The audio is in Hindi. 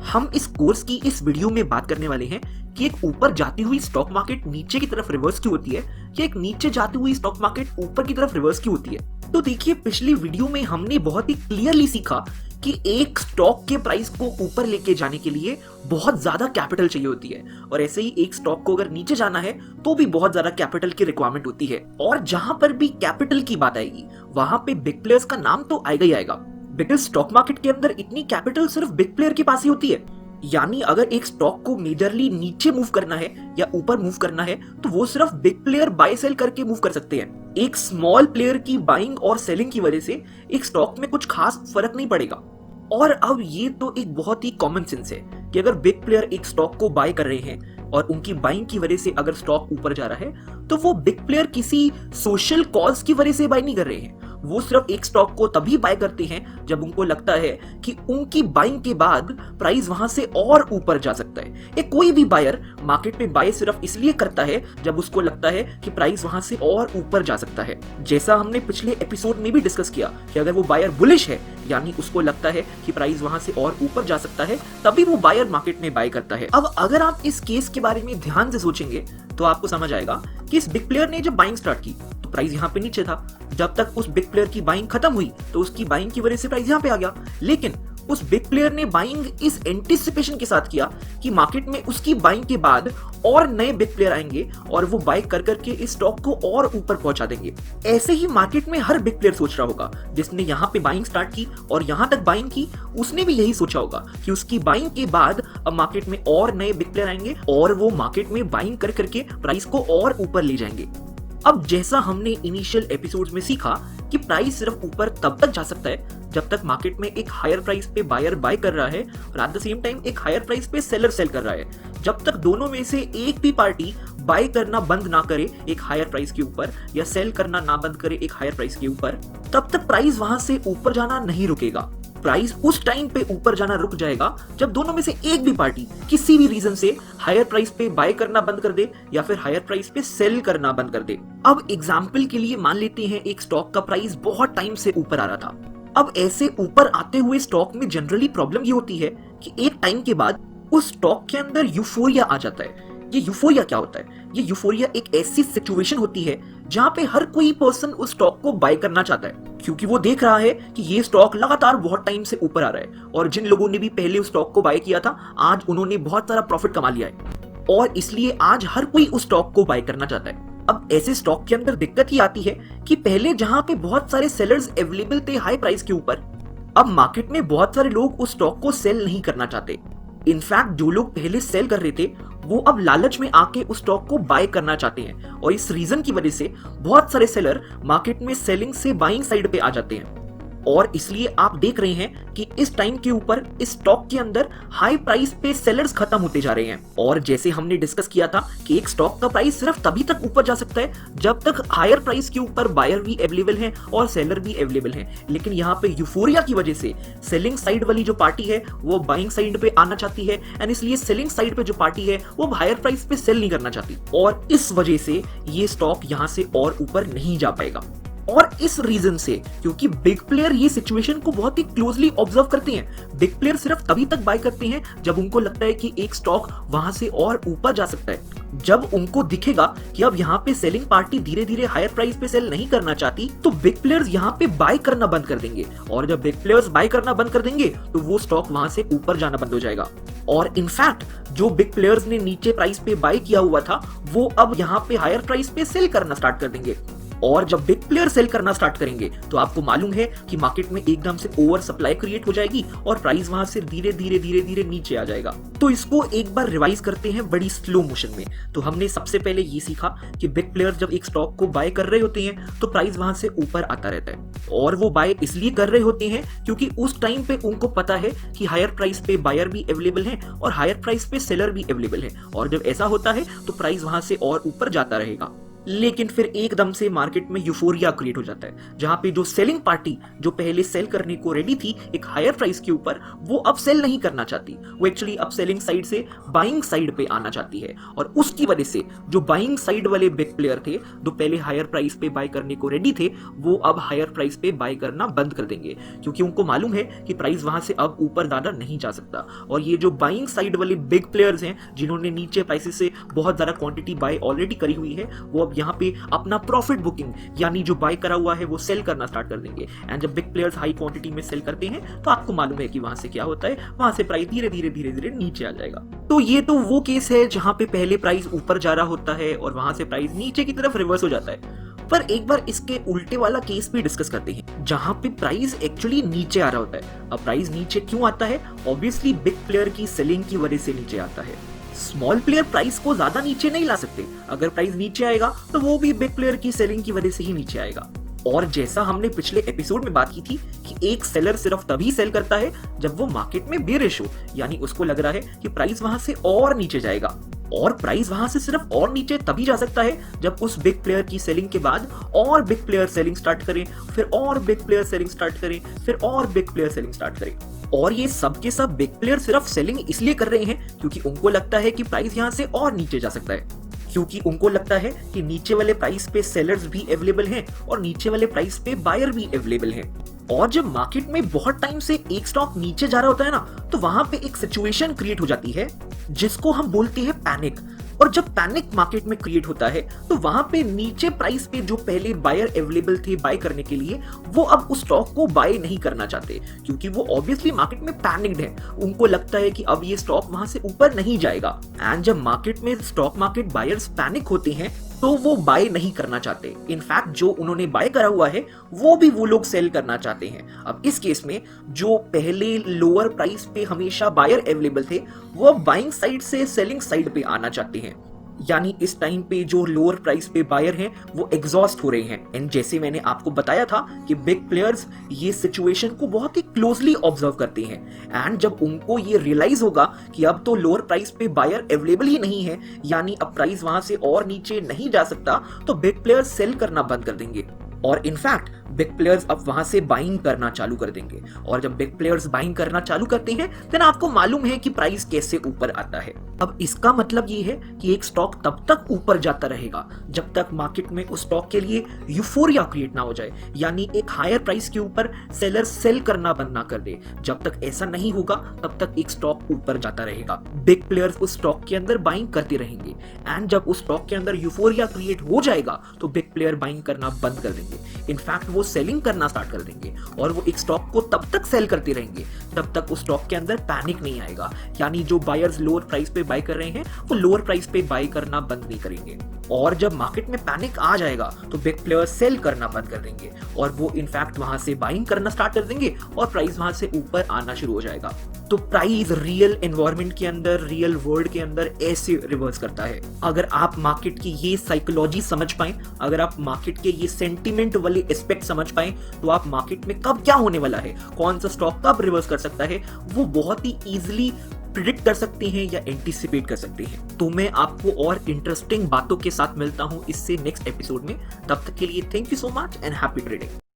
हम इस कोर्स की इस वीडियो में बात करने वाले हैं कि एक ऊपर जाती हुई स्टॉक मार्केट नीचे की तरफ रिवर्स क्यों होती है या एक नीचे जाती हुई स्टॉक मार्केट ऊपर की तरफ रिवर्स क्यों होती है। तो देखिए, पिछली वीडियो में हमने बहुत ही क्लियरली सीखा कि एक स्टॉक के प्राइस को ऊपर लेके जाने के लिए बहुत ज्यादा कैपिटल चाहिए होती है, और ऐसे ही एक स्टॉक को अगर नीचे जाना है तो भी बहुत ज्यादा कैपिटल की रिक्वायरमेंट होती है। और जहां पर भी कैपिटल की बात आएगी वहां पे बिग प्लेयर्स का नाम तो आएगा ही आएगा, बिकॉज स्टॉक मार्केट के अंदर इतनी कैपिटल सिर्फ बिग प्लेयर के पास ही होती है। यानी अगर एक स्टॉक को मेजरली नीचे मूव करना है या ऊपर मूव करना है तो वो सिर्फ बिग प्लेयर बाय सेल करके मूव कर सकते हैं। एक स्मॉल प्लेयर की बाइंग और सेलिंग की वजह से एक स्टॉक में कुछ खास फर्क नहीं पड़ेगा। और अब ये तो एक बहुत ही कॉमन सेंस है कि अगर बिग प्लेयर एक स्टॉक को बाय कर रहे हैं और उनकी बाइंग की वजह से अगर स्टॉक ऊपर जा रहा है तो वो बिग प्लेयर किसी सोशल कॉज की वजह से बाय नहीं कर रहे हैं। वो सिर्फ एक स्टॉक को तभी बाय करते हैं जब उनको लगता है कि उनकी बाइंग के बाद प्राइस वहां से और ऊपर जा सकता है। एक कोई भी बायर मार्केट में बाय सिर्फ इसलिए करता है जब उसको लगता है कि प्राइस वहां से और ऊपर जा सकता है। जैसा हमने पिछले एपिसोड में भी डिस्कस किया कि अगर वो बायर बुलिश है यानी उसको लगता है कि प्राइस वहां से और ऊपर जा सकता है, तभी वो बायर मार्केट में बाय करता है। अब अगर आप इस केस के बारे में ध्यान से सोचेंगे तो आपको समझ आएगा कि इस बिग प्लेयर ने जब बाइंग स्टार्ट की तो प्राइस यहाँ पे नीचे था। जब तक उस बिग प्लेयर की बाइंग खत्म हुई तो उसकी बाइंग की वजह से प्राइस यहाँ पे आ गया। लेकिन उस बिग प्लेयर ने बाइंग इस एंटिसिपेशन के साथ किया कि मार्केट में उसकी बाइंग के बाद और नए बिग प्लेयर आएंगे और वो बाय कर करके इस स्टॉक को और ऊपर पहुंचा देंगे। ऐसे ही मार्केट में हर बिग प्लेयर सोच रहा होगा जिसने यहाँ पे बाइंग स्टार्ट की और यहाँ तक बाइंग की, उसने भी यही सोचा होगा कि उसकी बाइंग के बाद अब मार्केट में और नए बिग प्लेयर आएंगे और वो मार्केट में बाइंग कर करके प्राइस को और ऊपर ले जाएंगे। अब जैसा हमने इनिशियल एपिसोड्स में सीखा कि प्राइस सिर्फ ऊपर तब तक जा सकता है जब तक मार्केट में एक हायर प्राइस पे बायर बाय कर रहा है और एट द सेम टाइम एक हायर प्राइस पे सेलर सेल कर रहा है। जब तक दोनों में से एक भी पार्टी बाय करना बंद ना करे एक हायर प्राइस के ऊपर या सेल करना ना बंद करे एक हायर प्राइस के ऊपर, तब तक प्राइस वहां से ऊपर जाना नहीं रुकेगा। प्राइस उस टाइम पे ऊपर जाना रुक जाएगा जब दोनों में से एक भी पार्टी किसी भी रीजन से हायर प्राइस पे बाय करना बंद कर दे या फिर हायर प्राइस पे सेल करना बंद कर दे। अब एग्जांपल के लिए मान लेते हैं एक स्टॉक का प्राइस बहुत टाइम से ऊपर आ रहा था। अब ऐसे ऊपर आते हुए स्टॉक में जनरली प्रॉब्लम ये होती है कि एक टाइम के बाद उस स्टॉक के अंदर यूफोरिया आ जाता है। ये यूफोरिया क्या होता है? ये यूफोरिया एक ऐसी सिचुएशन होती है जहां पे हर कोई पर्सन उस स्टॉक को बाय करना चाहता है क्योंकि वो देख रहा है कि ये स्टॉक लगातार बहुत टाइम से ऊपर आ रहा है और जिन लोगों ने भी पहले उस स्टॉक को बाय किया था आज उन्होंने बहुत सारा प्रॉफिट कमा लिया है और इसलिए आज हर कोई उस स्टॉक को बाय करना चाहता है। अब ऐसे स्टॉक के अंदर दिक्कत ये आती है कि पहले जहां पे बहुत सारे सेलर्स अवेलेबल थे हाई प्राइस के ऊपर, अब मार्केट में बहुत सारे लोग उस स्टॉक को सेल नहीं करना चाहते। इनफैक्ट जो लोग पहले सेल कर रहे थे वो अब लालच में आके उस स्टॉक को बाय करना चाहते हैं और इस रीजन की वजह से बहुत सारे सेलर मार्केट में सेलिंग से बाइंग साइड पे आ जाते हैं और इसलिए आप देख रहे हैं कि इस टाइम के ऊपर इस स्टॉक के अंदर हाई प्राइस पे सेलर्स खत्म होते जा रहे हैं। और जैसे हमने डिस्कस किया था कि एक स्टॉक का प्राइस सिर्फ तभी तक ऊपर जा सकता है जब तक हायर प्राइस के ऊपर बायर भी अवेलेबल हैं और सेलर भी अवेलेबल हैं। लेकिन यहाँ पे यूफोरिया की वजह से सेलिंग साइड वाली जो पार्टी है वो बाइंग साइड पे आना चाहती है एंड इसलिए सेलिंग साइड पे जो पार्टी है वो हायर प्राइस पे सेल नहीं करना चाहती और इस वजह से ये स्टॉक यहाँ से और ऊपर नहीं जा पाएगा। और इस रीजन से क्योंकि बिग प्लेयर ये सिचुएशन को बहुत ही क्लोजली ऑब्जर्व करते हैं, बिग प्लेयर सिर्फ तभी तक बाय करते हैं जब उनको लगता है कि एक स्टॉक वहां से और ऊपर जा सकता है। जब उनको दिखेगा कि अब यहाँ पे सेलिंग पार्टी धीरे धीरे हायर प्राइस पे सेल नहीं करना चाहती तो बिग प्लेयर्स यहाँ पे बाय करना बंद कर देंगे और जब बिग प्लेयर्स बाय करना बंद कर देंगे तो वो स्टॉक वहां से ऊपर जाना बंद हो जाएगा। और इनफैक्ट जो बिग प्लेयर्स ने नीचे प्राइस पे बाय किया हुआ था वो अब यहाँ पे हायर प्राइस पे सेल करना स्टार्ट कर देंगे और जब बिग प्लेयर सेल करना स्टार्ट करेंगे तो आपको मालूम है कि मार्केट में एकदम से ओवर सप्लाई क्रिएट हो जाएगी और प्राइस वहां से धीरे धीरे नीचे आ जाएगा। तो इसको एक बार रिवाइज करते हैं बड़ी स्लो मोशन में। तो हमने सबसे पहले ये सीखा कि बिग प्लेयर जब एक स्टॉक को बाय कर रहे होते हैं तो प्राइस वहां से ऊपर आता रहता है और वो बाय इसलिए कर रहे होते हैं क्योंकि उस टाइम पे उनको पता है कि हायर प्राइस पे बायर भी अवेलेबल है और हायर प्राइस पे सेलर भी अवेलेबल है और जब ऐसा होता है तो प्राइस वहां से और ऊपर जाता रहेगा। लेकिन फिर एकदम से मार्केट में यूफोरिया क्रिएट हो जाता है, जहां पे जो सेलिंग पार्टी जो पहले सेल करने को रेडी थी एक हायर प्राइस के ऊपर, वो अब सेल नहीं करना चाहती। वो एक्चुअली अब सेलिंग साइड से बाइंग साइड पे आना चाहती है, और उसकी वजह से जो बाइंग साइड वाले बिग प्लेयर थे जो पहले हायर प्राइस पे बाय करने को रेडी थे, वो अब हायर प्राइस पे बाय करना बंद कर देंगे, क्योंकि उनको मालूम है कि प्राइस वहां से अब ऊपर ज्यादा नहीं जा सकता। और ये जो बाइंग साइड वाले बिग प्लेयर्स हैं जिन्होंने नीचे प्राइसेस से बहुत ज्यादा क्वांटिटी बाय ऑलरेडी करी हुई है, वो अब यहाँ पे अपना प्रॉफिट बुकिंग यानी जो बाय करा हुआ है वो सेल करना स्टार्ट कर देंगे। एंड जब बिग प्लेयर्स हाई क्वांटिटी में सेल करते हैं तो आपको मालूम है कि वहां से क्या होता है, वहां से प्राइस धीरे धीरे धीरे धीरे नीचे आ जाएगा। तो ये तो वो केस है जहां पे पहले प्राइस ऊपर जा रहा होता है और वहां से प्राइस नीचे की तरफ रिवर्स हो जाता है। पर एक बार इसके उल्टे वाला केस भी डिस्कस करते हैं, जहां पे प्राइस एक्चुअली नीचे आ रहा होता है। अब प्राइस नीचे क्यों आता है? ऑब्वियसली बिग प्लेयर की सेलिंग की वजह से नीचे आता है। स्मॉल प्लेयर प्राइस को ज्यादा नीचे नहीं ला सकते। अगर प्राइस नीचे आएगा तो वो भी बिग प्लेयर की सेलिंग की वजह से ही नीचे आएगा। और जैसा हमने पिछले एपिसोड में बात की थी कि एक सेलर सिर्फ तभी सेल करता है जब वो मार्केट में बेरिश हो, यानी उसको लग रहा है कि प्राइस वहां से और नीचे जाएगा। और प्राइस वहां से सिर्फ और नीचे तभी जा सकता है जब उस बिग प्लेयर की सेलिंग के बाद और बिग प्लेयर सेलिंग स्टार्ट करें, फिर और बिग प्लेयर सेलिंग स्टार्ट करें, फिर और बिग प्लेयर सेलिंग स्टार्ट करें। और ये सब के सब बिग प्लेयर सिर्फ सेलिंग इसलिए कर रहे हैं क्योंकि उनको लगता है कि प्राइस यहां से और नीचे जा सकता है, क्योंकि उनको लगता है कि नीचे वाले प्राइस पे सेलर्स भी अवेलेबल हैं और नीचे वाले प्राइस पे बायर भी अवेलेबल हैं। और जब मार्केट में बहुत टाइम से एक स्टॉक नीचे जा रहा होता है ना, तो वहां पे एक सिचुएशन क्रिएट हो जाती है जिसको हम बोलते हैं पैनिक। और जब पैनिक मार्केट में क्रिएट होता है तो वहां पे नीचे प्राइस पे जो पहले बायर अवेलेबल थे बाय करने के लिए, वो अब उस स्टॉक को बाय नहीं करना चाहते, क्योंकि वो ऑब्वियसली मार्केट में पैनिक्ड है। उनको लगता है कि अब ये स्टॉक वहां से ऊपर नहीं जाएगा। एंड जब मार्केट में स्टॉक मार्केट बायर्स पैनिक होते हैं तो वो बाय नहीं करना चाहते। इनफैक्ट जो उन्होंने बाय करा हुआ है वो भी वो लोग सेल करना चाहते हैं। अब इस केस में जो पहले लोअर प्राइस पे हमेशा बायर अवेलेबल थे, वो बाइंग साइड से सेलिंग साइड पे आना चाहते हैं। यानी इस टाइम पे जो लोअर प्राइस पे बायर हैं वो एग्जॉस्ट हो रहे हैं। एंड जैसे मैंने आपको बताया था कि बिग प्लेयर्स ये सिचुएशन को बहुत ही क्लोजली ऑब्जर्व करते हैं, एंड जब उनको ये रियलाइज होगा कि अब तो लोअर प्राइस पे बायर अवेलेबल ही नहीं है, यानी अब प्राइस वहां से और नीचे नहीं जा सकता, तो बिग प्लेयर्स सेल करना बंद कर देंगे। और इनफैक्ट बिग प्लेयर्स अब वहां से बाइंग करना चालू कर देंगे। और जब बिग प्लेयर्स बाइंग करना चालू करते हैं देन आपको मालूम है कि प्राइस कैसे ऊपर आता है। अब इसका मतलब ये है कि एक स्टॉक तब तक ऊपर जाता रहेगा जब तक मार्केट में उस स्टॉक के लिए यूफोरिया क्रिएट ना हो जाए, यानी एक हायर प्राइस के ऊपर सेलर सेल करना बंद ना कर दे। जब तक ऐसा नहीं होगा तब तक एक स्टॉक ऊपर जाता रहेगा। बिग प्लेयर्स उस स्टॉक के अंदर बाइंग करते रहेंगे, एंड जब उस स्टॉक के अंदर यूफोरिया क्रिएट हो जाएगा तो बिग प्लेयर बाइंग करना बंद कर देंगे। इनफैक्ट वो सेलिंग करना स्टार्ट कर देंगे, और वो एक स्टॉक को तब तक सेल करते रहेंगे जब तक उस स्टॉक के अंदर पैनिक नहीं आएगा। यानी जो बायर्स लोअर प्राइस पे बाय कर रहे हैं वो लोअर प्राइस पे बाय करना बंद नहीं करेंगे। और जब मार्केट में पैनिक आ जाएगा तो बिग प्लेयर्स सेल करना बंद कर देंगे, और वो इनफैक्ट वहां से बाइंग करना स्टार्ट कर देंगे और प्राइस वहां से ऊपर आना शुरू हो जाएगा। तो प्राइस रियल एनवायरनमेंट के अंदर, रियल वर्ल्ड के अंदर ऐसे रिवर्स करता है। अगर आप मार्केट की ये साइकोलॉजी समझ पाए, अगर आप मार्केट के ये सेंटिमेंट वाले एस्पेक्ट समझ पाए, तो आप मार्केट में कब क्या होने वाला है, कौन सा स्टॉक कब रिवर्स कर सकता है, वो बहुत ही इजीली प्रिडिक्ट कर सकते हैं या एंटिसिपेट कर सकते हैं। तो मैं आपको और इंटरेस्टिंग बातों के साथ मिलता हूं इससे नेक्स्ट एपिसोड में। तब तक के लिए thank you so much and happy trading.